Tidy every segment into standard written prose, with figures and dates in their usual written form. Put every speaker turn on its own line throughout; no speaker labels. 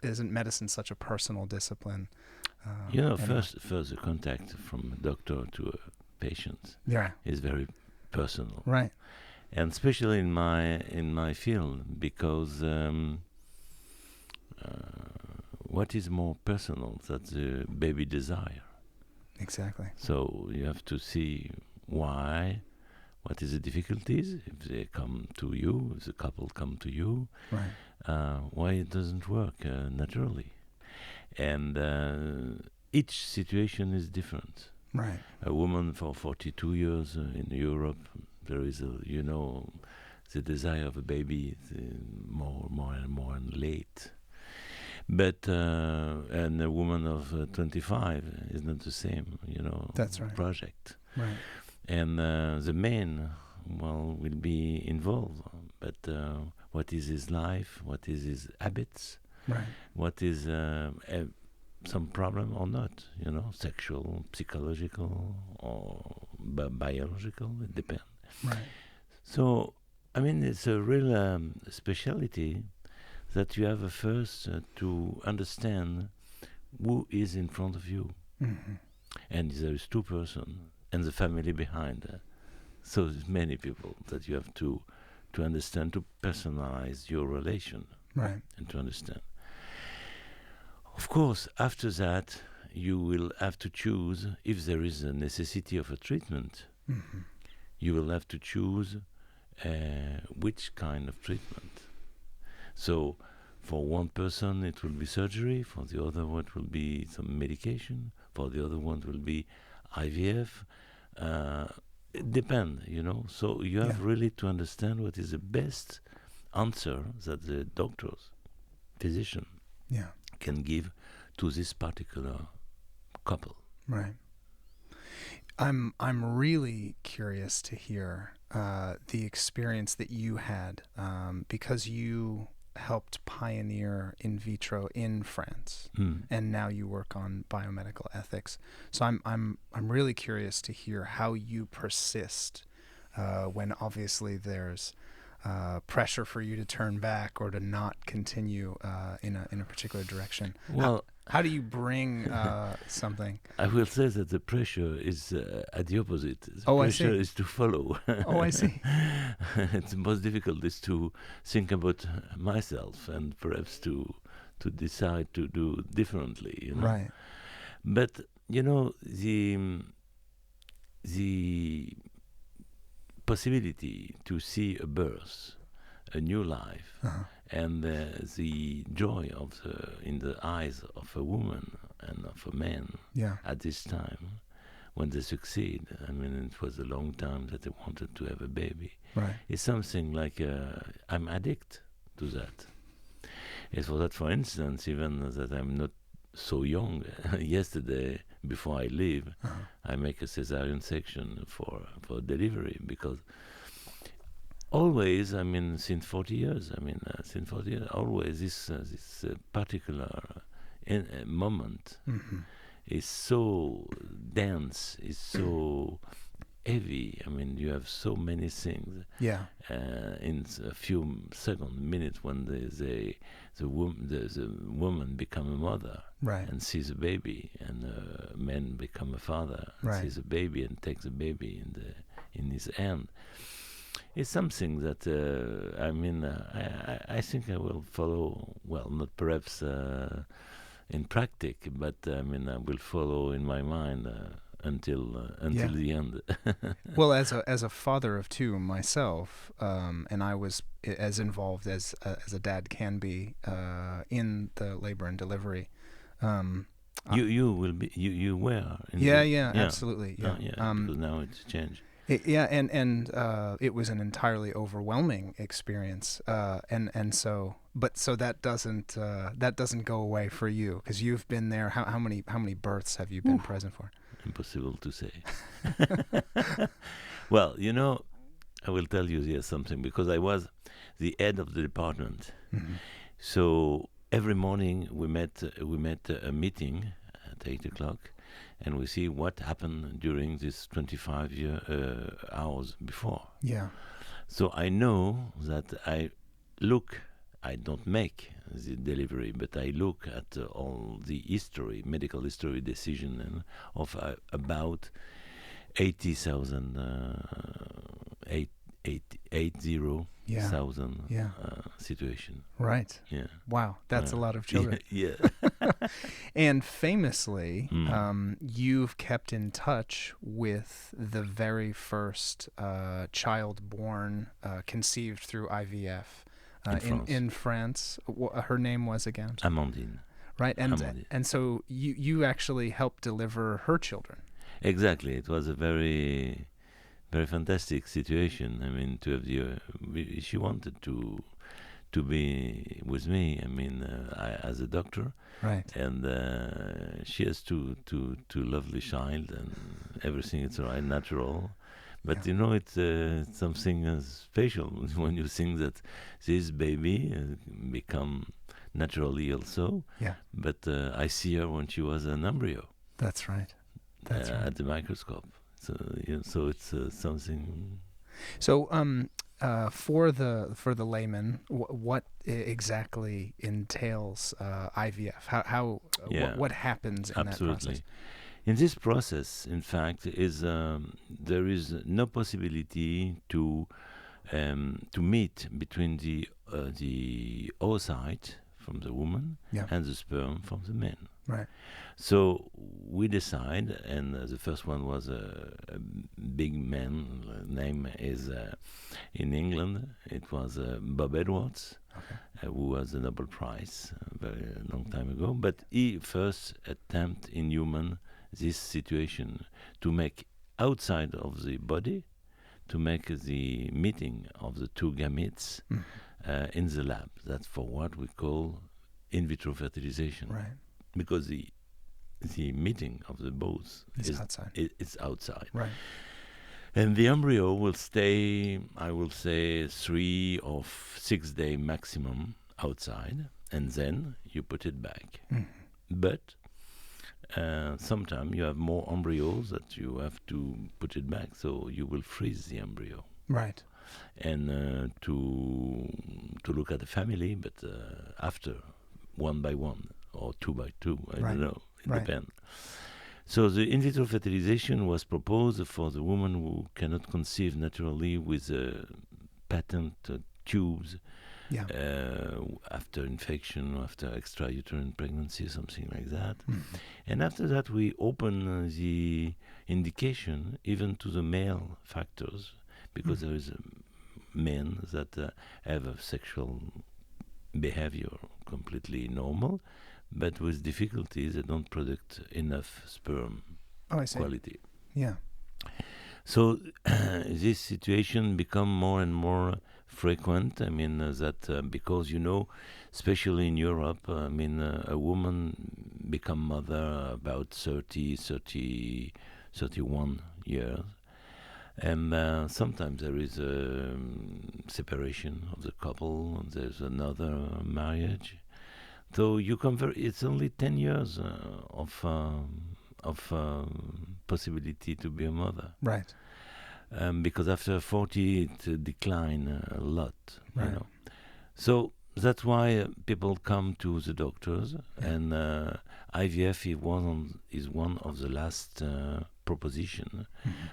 isn't medicine such a personal discipline?
First the contact from a doctor to a patient is very personal,
right?
And especially in my field, because what is more personal than the baby desire?
Exactly.
So you have to see why. What is the difficulties if they come to you, if the couple come to you,
right?
Why it doesn't work naturally, and each situation is different.
Right.
A woman for 42 years in Europe, there is the desire of a baby more and late. But and a woman of 25 is not the same,
That's right.
project.
Right.
And the man, will be involved. But what is his life? What is his habits?
Right.
What is some problem or not? Sexual, psychological, or biological. It depends.
Right.
So, it's a real speciality that you have first to understand who is in front of you.
Mm-hmm.
And there is two persons and the family behind. So there's many people that you have to understand, to personalize your relation.
Right.
And to understand. Of course, after that, you will have to choose, if there is a necessity of a treatment,
mm-hmm.
you will have to choose which kind of treatment. So for one person it will be surgery, for the other one it will be some medication, for the other one it will be IVF. It depends, So you have really to understand what is the best answer that the doctors, physician, can give to this particular couple.
Right. I'm really curious to hear the experience that you had because you helped pioneer in vitro in France, and now you work on biomedical ethics. So I'm really curious to hear how you persist when obviously there's pressure for you to turn back or to not continue in a particular direction.
Well,
how do you bring something?
I will say that the pressure is at the opposite. The pressure is to follow.
Oh, I see.
It's the most difficult is to think about myself and perhaps to decide to do differently.
Right.
But the possibility to see a birth, a new life, and the joy in the eyes of a woman and of a man at this time, when they succeed, it was a long time that they wanted to have a baby.
Right.
It's something like I'm addicted to that. It's for that, for instance, even that I'm not so young. Yesterday, before I leave, I make a cesarean section for delivery, because always, since 40 years, always this particular moment is so dense, is so heavy. You have so many things. In a few seconds, minutes, when the woman become a mother, and sees a baby, and a man become a father, and sees a baby and takes a baby in his hand. It's something that I think I will follow. Well, not perhaps in practice, but I will follow in my mind until the end.
Well, as a father of two myself, and I was as involved as a dad can be in the labor and delivery.
You will be. You were.
Absolutely.
Because now it's changed.
And it was an entirely overwhelming experience, and so that doesn't go away for you, because you've been there. How many births have you been present for?
Impossible to say. Well, I will tell you here something, because I was the head of the department. So every morning we met a meeting at 8:00. And we see what happened during this 25 hours before.
Yeah.
So I know that I don't make the delivery, but I look at all the history, medical history decision of about 80,000, 80,000 situation.
Right.
Yeah.
Wow, that's a lot of children.
Yeah.
And famously, you've kept in touch with the very first child born, conceived through IVF in France. Her name was again?
Amandine.
Right, and so you actually helped deliver her children.
Exactly. It was a very, very fantastic situation. I mean, to have she wanted to be with me. I mean, as a doctor,
right?
And she has two lovely child, and everything is right, natural. But it's something special when you think that this baby become naturally also.
Yeah.
But I see her when she was an embryo.
That's right. That's right.
At the microscope. So so it's something.
So for the layman, what exactly entails IVF? What happens in that process?
In this process, in fact, there is no possibility to meet between the oocyte from the woman and the sperm from the man.
Right.
So we decide, and the first one was a big man. Name is in England. It was Bob Edwards, who was a Nobel Prize a very long time ago. But he first attempt in human this situation to make outside of the body, to make the meeting of the two gametes in the lab. That's for what we call in vitro fertilization.
Right.
Because the meeting of the both is
outside.
It's outside.
Right.
And the embryo will stay, I will say, 3 or 6 days maximum outside, and then you put it back. But sometimes you have more embryos that you have to put it back, so you will freeze the embryo.
Right.
And to look at the family, but after, one by one, or 2 by 2, I don't know, it depends. So the in vitro fertilization was proposed for the woman who cannot conceive naturally with patent tubes after infection, after extrauterine pregnancy, something like that. And after that, we open the indication even to the male factors, because there is men that have a sexual behavior completely normal, but with difficulties they don't produce enough sperm quality.
Yeah.
So this situation become more and more frequent. I mean that because especially in Europe, I mean a woman become mother about 31 years. And sometimes there is a separation of the couple, and there's another marriage. So you it's only 10 years of possibility to be a mother.
Right.
Because after 40 it decline a lot.
Right.
So that's why people come to the doctors, and IVF is one of the last proposition.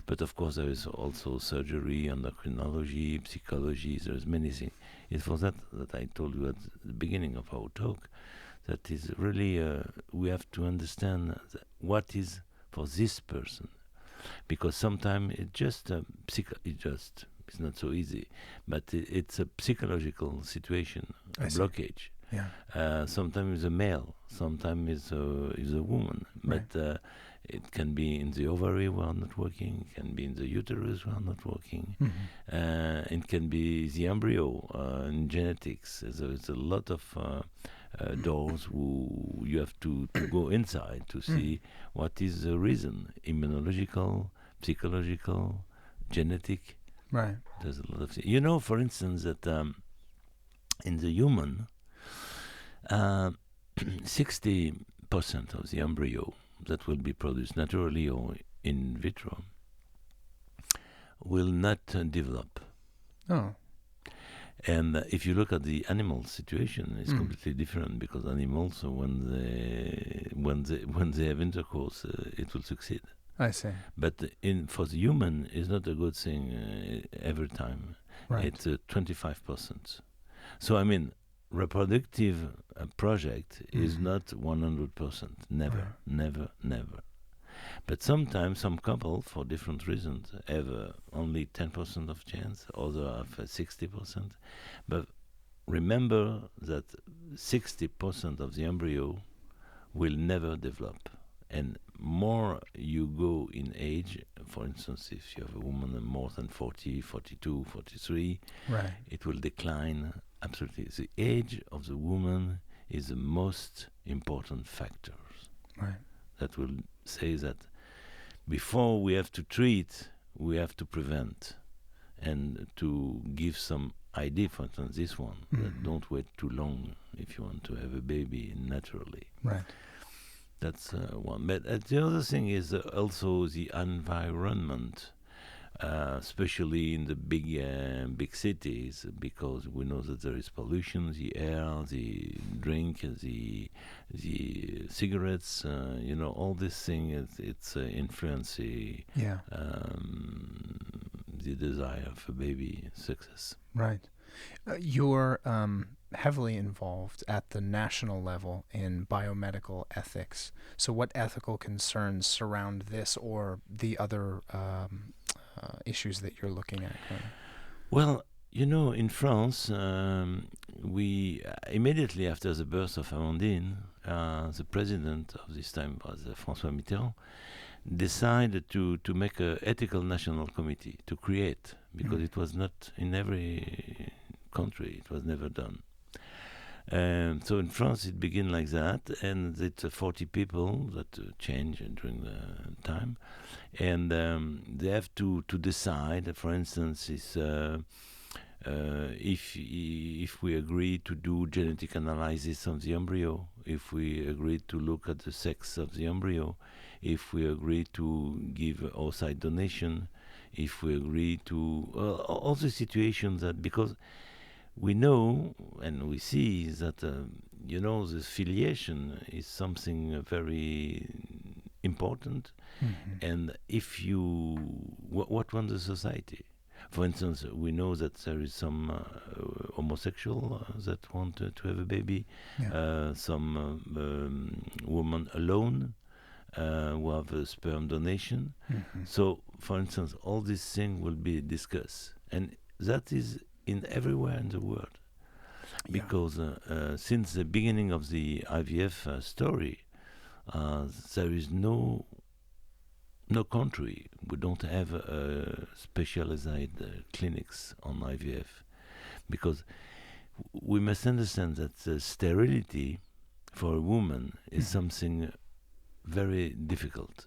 But of course there is also surgery, endocrinology, psychology. There's many things. It's for that I told you at the beginning of our talk that is really we have to understand what is for this person, because sometimes it's not so easy, but it's a psychological situation, a blockage. Sometimes it's a male, sometimes it's a woman, but it can be in the ovary we are not working, it can be in the uterus we are not working, it can be the embryo in genetics. There's a lot of doors who you have to go inside to see what is the reason, immunological, psychological, genetic.
Right.
There's a lot of things. For instance, that in the human, 60% of the embryo that will be produced naturally or in vitro will not develop.
Oh.
And if you look at the animal situation, it's completely different, because animals, when they have intercourse, it will succeed.
I see.
But for the human, it's not a good thing every time.
Right.
It's 25%. So I mean, reproductive project is not 100%. Never,
Right.
never, never. But sometimes some couple, for different reasons, have only 10% of chance, others have 60%. But remember that 60% of the embryo will never develop. And more you go in age, for instance, if you have a woman more than 40, 42, 43,
Right.
it will decline absolutely. The age of the woman is the most important factor.
Right.
That will say that before we have to treat, we have to prevent, and to give some idea, for instance, this one, that don't wait too long if you want to have a baby naturally.
Right.
That's one. But the other thing is also the environment, especially in the big cities, because we know that there is pollution, the air, the drink, the cigarettes, all this thing, it's influence the desire for baby success.
Right. You're heavily involved at the national level in biomedical ethics. So what ethical concerns surround this or the other issues that you're looking at currently?
Well, in France, we immediately after the birth of Amandine, the president of this time was François Mitterrand, decided to make an ethical national committee to create, because it was not in every country, it was never done. So in France it began like that, and it's 40 people that change during the time, and they have to decide, for instance, if we agree to do genetic analysis of the embryo, if we agree to look at the sex of the embryo, if we agree to give oocyte donation, if we agree to all the situations that, because we know and we see that this filiation is something very important, and if what wants the society? For instance, we know that there is some homosexual that want to have a baby, some women alone who have a sperm donation. So, for instance, all these things will be discussed, and that is in everywhere in the world, because since the beginning of the IVF story, there is no country we don't have specialized clinics on IVF, because we must understand that sterility for a woman is something very difficult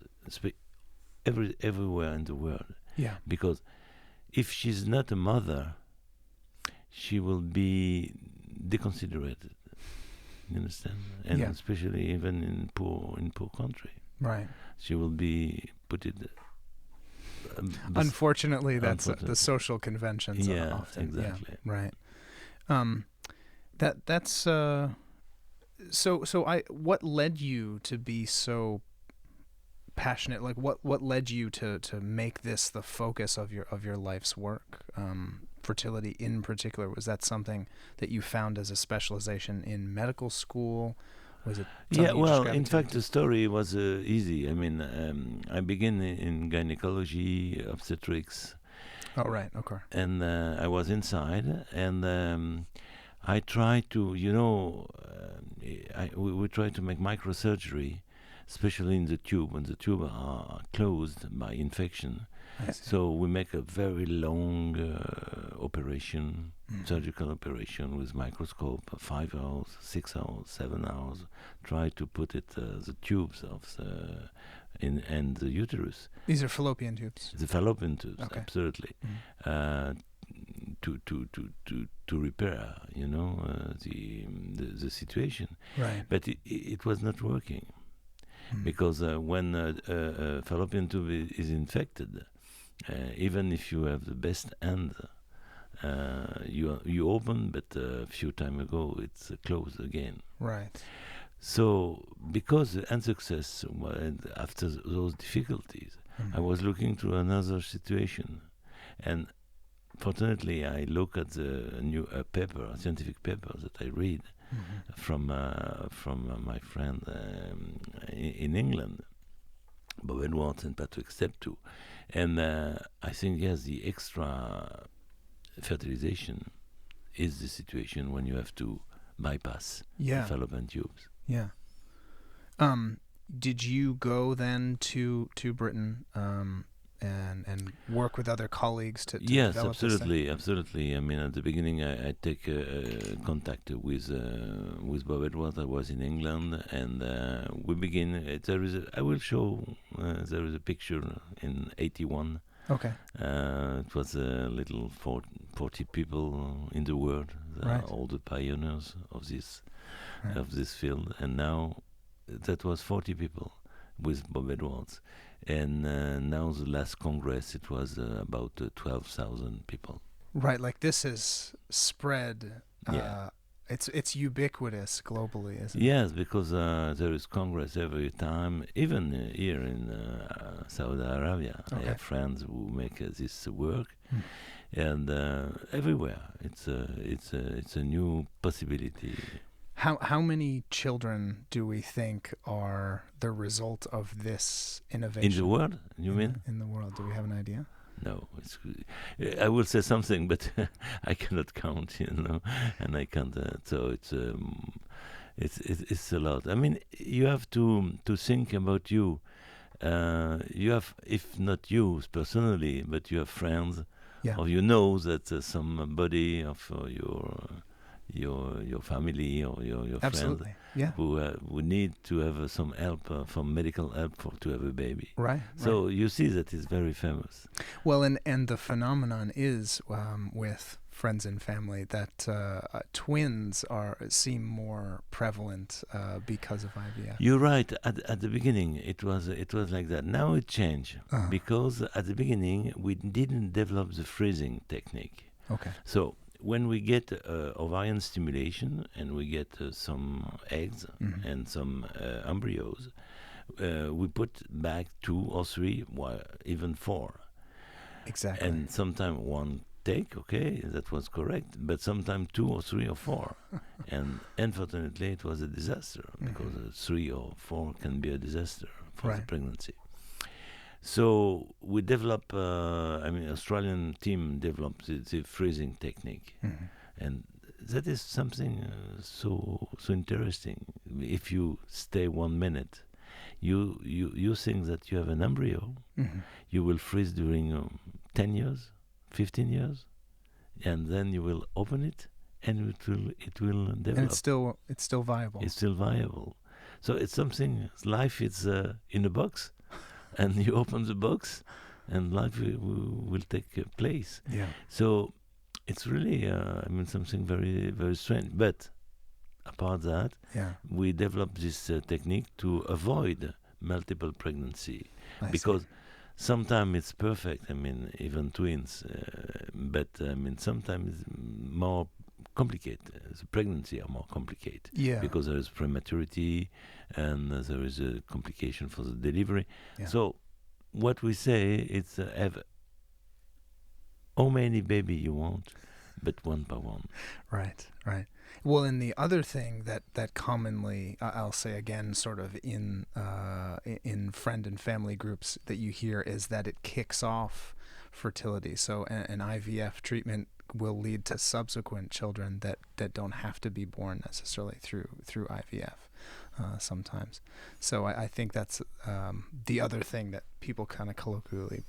everywhere in the world. Because if she's not a mother, she will be deconsidered. You understand? And especially even in poor country.
Right.
She will be put it.
Unfortunately, that's the social conventions. Often.
Exactly.
Yeah, right. That's so. What led you to be so passionate? Like, what led you to make this the focus of your life's work? Fertility in particular, was that something that you found as a specialization in medical school? Was it?
In fact, the story was easy. I mean, I began in gynecology, obstetrics.
Oh, right. Okay.
And I was inside, and I tried to, we tried to make microsurgery, especially in the tube, when the tube are closed by infection. So we make a very long operation, surgical operation with microscope, 5 hours, 6 hours, 7 hours. Try to put it the tubes of and the uterus.
These are fallopian tubes.
The fallopian tubes,
okay.
Absolutely. To repair, the situation.
Right.
But it was not working. Because when a fallopian tube is infected, even if you have the best hand, You open, but a few time ago it's closed again.
Right.
So because the unsuccess after those difficulties, I was looking to another situation, and fortunately I look at the new scientific paper that I read from my friend in England, Bob Edwards and Patrick Steptoe, and I think yes, the extra fertilization is the situation when you have to bypass the fallopian tubes.
Yeah. Did you go then to Britain and work with other colleagues to
yes,
develop
absolutely. I mean, at the beginning, I take contact with Bob Edwards. I was in England, and we begin. I will show. There is a picture in '81.
Okay.
It was a little 40 people in the world, all the pioneers of this field, and now that was 40 people with Bob Edwards, and now the last Congress it was about 12,000 people.
Right, like this is spread. It's ubiquitous globally, isn't it?
Yes, because there is Congress every time, even here in Saudi Arabia. I have friends who make this work, and everywhere it's a new possibility.
How many children do we think are the result of this innovation?
In the world, you mean?
In the world, do we have an idea?
No, I will say something, but I cannot count, and I can't. So it's a lot. I mean, you have to think about you. You have, if not you personally, but you have friends, or you know that somebody of your family or your friends who need to have some help, some medical help to have a baby.
Right.
So you see that it's very famous.
Well, and the phenomenon is with friends and family that twins seem more prevalent because of IVF.
You're right. At the beginning, it was like that. Now it changed because at the beginning we didn't develop the freezing technique.
Okay.
So when we get ovarian stimulation and we get some eggs and some embryos, we put back 2 or 3, even 4.
Exactly.
And sometimes one take, that was correct, but sometimes 2 or 3 or 4. And unfortunately, it was a disaster because 3 or 4 can be a disaster for the pregnancy. So we developed, Australian team developed the freezing technique, and that is something so interesting. If you stay 1 minute, you think that you have an embryo, you will freeze during 10 years, 15 years, and then you will open it, and it will develop.
And it's still viable.
It's still viable. So it's something. Life is in a box. And you open the box, and life will take place.
Yeah.
So it's really, something very, very strange. But apart that, we developed this technique to avoid multiple pregnancy, because sometimes it's perfect. Even twins, but sometimes it's more complicated. The pregnancy are more complicated because there is prematurity and there is a complication for the delivery. So what we say is have how many baby you want, but one by one.
Right. Well, and the other thing that commonly, I'll say again, sort of in friend and family groups that you hear is that it kicks off fertility. So an IVF treatment will lead to subsequent children that don't have to be born necessarily through IVF sometimes. So I think that's the other thing that people kind of colloquially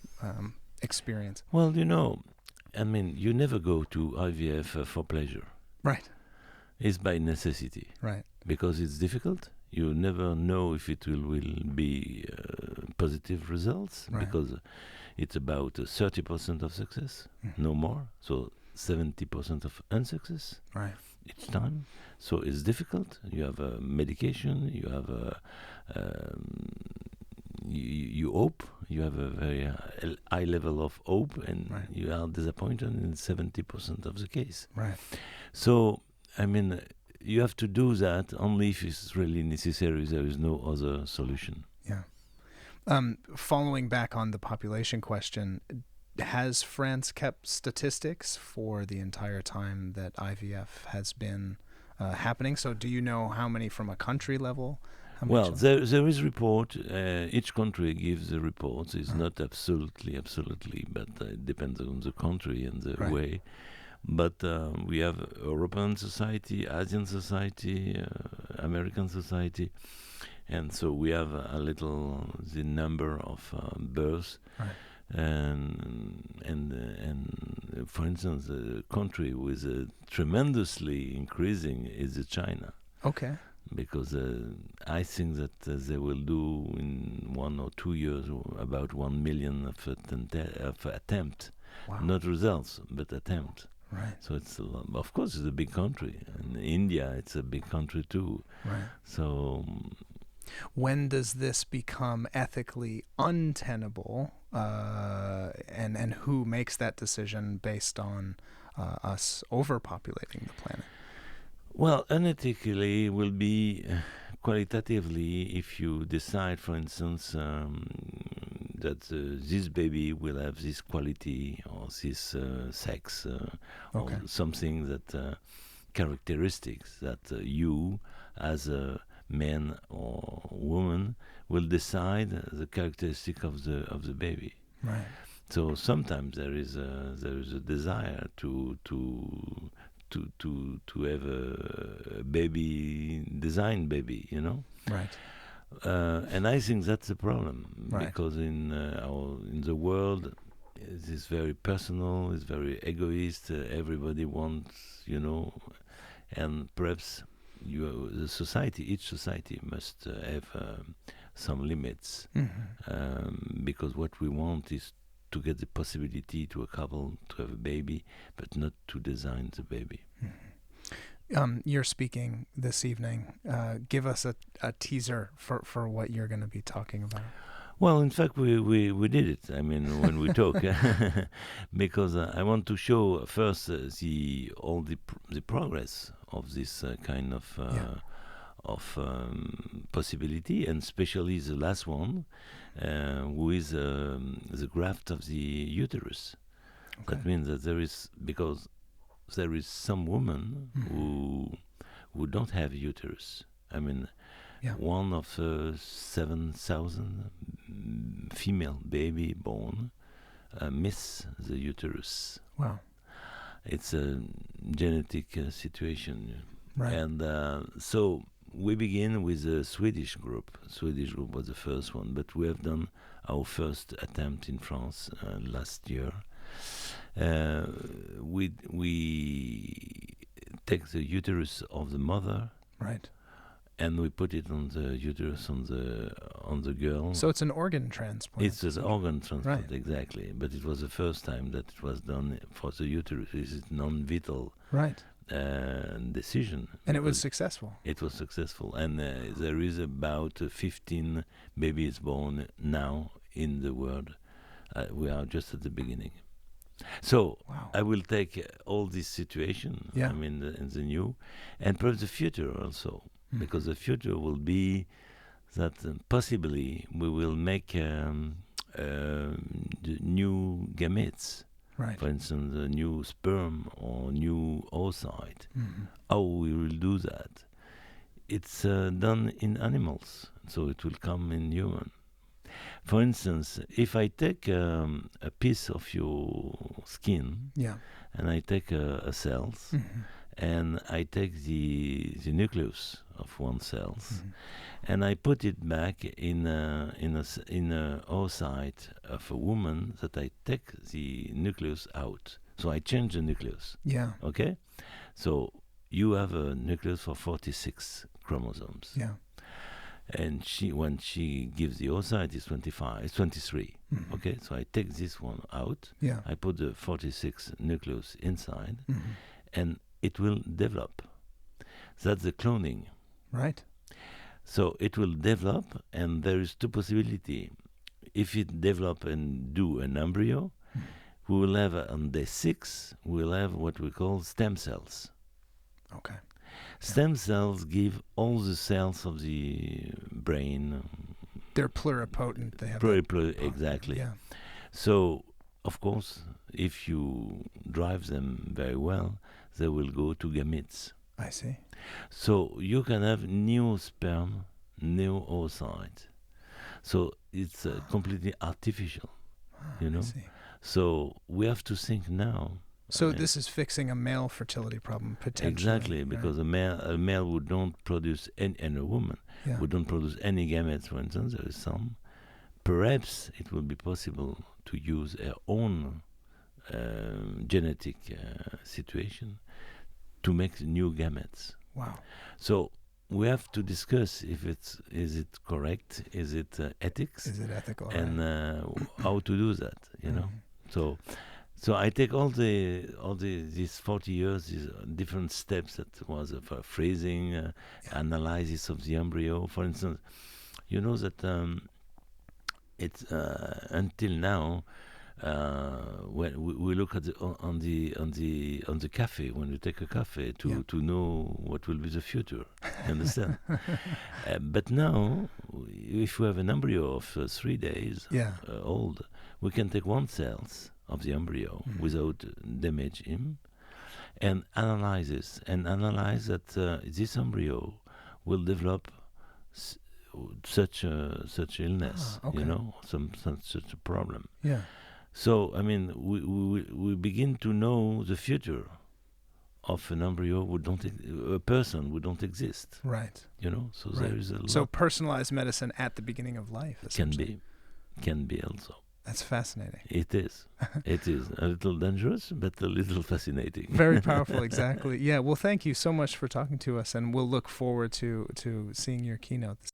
experience.
Well, you never go to IVF for pleasure.
Right.
It's by necessity.
Right.
Because it's difficult. You never know if it will be positive results, because it's about 30% of success, no more. So 70% of unsuccess each time. So it's difficult. You have a medication. You have you hope, you have a very high level of hope, and you are disappointed in 70% of the case.
Right.
So, I mean, you have to do that only if it's really necessary. There is no other solution.
Yeah. Following back on the population question, has France kept statistics for the entire time that IVF has been happening? So do you know how many from a country level?
Well, there is report. Each country gives the reports. It's not absolutely, but it depends on the country and the way. But we have European society, Asian society, American society, and so we have a little the number of births.
Right.
And for instance, a country with tremendously increasing is China.
Okay.
Because I think that they will do in 1 or 2 years about 1 million of attempt, not results, but attempt.
Right.
So it's of course it's a big country, and India it's a big country too.
Right.
So.
When does this become ethically untenable, and who makes that decision based on us overpopulating the planet?
Well, unethically will be qualitatively if you decide, for instance, that this baby will have this quality or this sex or something that characteristics that you as a man or woman will decide the characteristic of the baby.
Right.
So sometimes there is a desire to have a baby, design baby, you know.
Right.
And I think that's a problem
Right.
because in the world, it's very personal, it's very egoist. Everybody wants, you know, and perhaps the society, each society must have some limits, because what we want is to get the possibility to a couple to have a baby, but not to design the baby.
You're speaking this evening. Give us a teaser for what you're going to be talking about.
Well, in fact, we did it. I mean, when we talk, because I want to show first the progress of this kind of possibility, and especially the last one, who is the graft of the uterus. Okay. That means that there is some women who don't have uterus. I mean, one of 7,000 female baby born miss the uterus.
Wow.
It's a genetic situation.
Right.
And so we begin with a Swedish group. Swedish group was the first one, but we have done our first attempt in France last year. We take the uterus of the mother,
right,
and we put it on the uterus on the girl.
So it's an organ transplant.
It's an organ transplant,
right.
Exactly. But it was the first time that it was done for the uterus. It's non-vital
right.
Decision.
And it was successful.
It was successful, and there is about 15 babies born now in the world. We are just at the beginning. So
wow.
I will take all this situation, I mean, in the new, and perhaps the future also, because the future will be that possibly we will make the new gametes,
right.
For instance, a new sperm or new oocyte. How we will do that? It's done in animals, so it will come in human. For instance, if I take a piece of your skin, and I take a cells, and I take the nucleus of one cells, and I put it back in a oocyte of a woman, that I take the nucleus out. So I change the nucleus.
Yeah.
Okay? So you have a nucleus for 46 chromosomes.
Yeah.
And when she gives the oocyte, it's 23. Okay, so I take this one out.
Yeah.
I put the 46 nucleus inside, and it will develop. That's the cloning.
Right.
So it will develop, and there is two possibilities. If it develop and do an embryo, we will have on day 6, we'll have what we call stem cells.
Okay.
Stem cells give all the cells of the brain.
They're pluripotent. They have
exactly.
Yeah.
So, of course, if you drive them very well, they will go to gametes.
I see.
So you can have new sperm, new oocyte. So it's completely artificial, you know.
I see.
So we have to think now.
So this is fixing a male fertility problem potentially.
Exactly, because a male who don't produce any, and a woman who don't produce any gametes, for instance, there is some. Perhaps it will be possible to use their own genetic situation to make new gametes.
Wow.
So we have to discuss if is it correct, is it ethics,
is it ethical,
and how to do that. You know. So I take all these 40 years, these different steps that was for freezing, analysis of the embryo. For instance, you know that it's until now. When we look at on the cafe, when we take a cafe to know what will be the future, you understand? But now, if we have an embryo of 3 days old, we can take 1 cells of the embryo without damage him, and analyze this, and analyze that this embryo will develop such illness, you know, such a problem.
Yeah.
So, I mean, we begin to know the future of an embryo a person who don't exist.
Right.
You know, so there is a lot.
So personalized medicine at the beginning of life, essentially.
Can be also.
That's fascinating.
It is. It is a little dangerous, but a little fascinating.
Very powerful, exactly. Yeah, well, thank you so much for talking to us, and we'll look forward to seeing your keynote.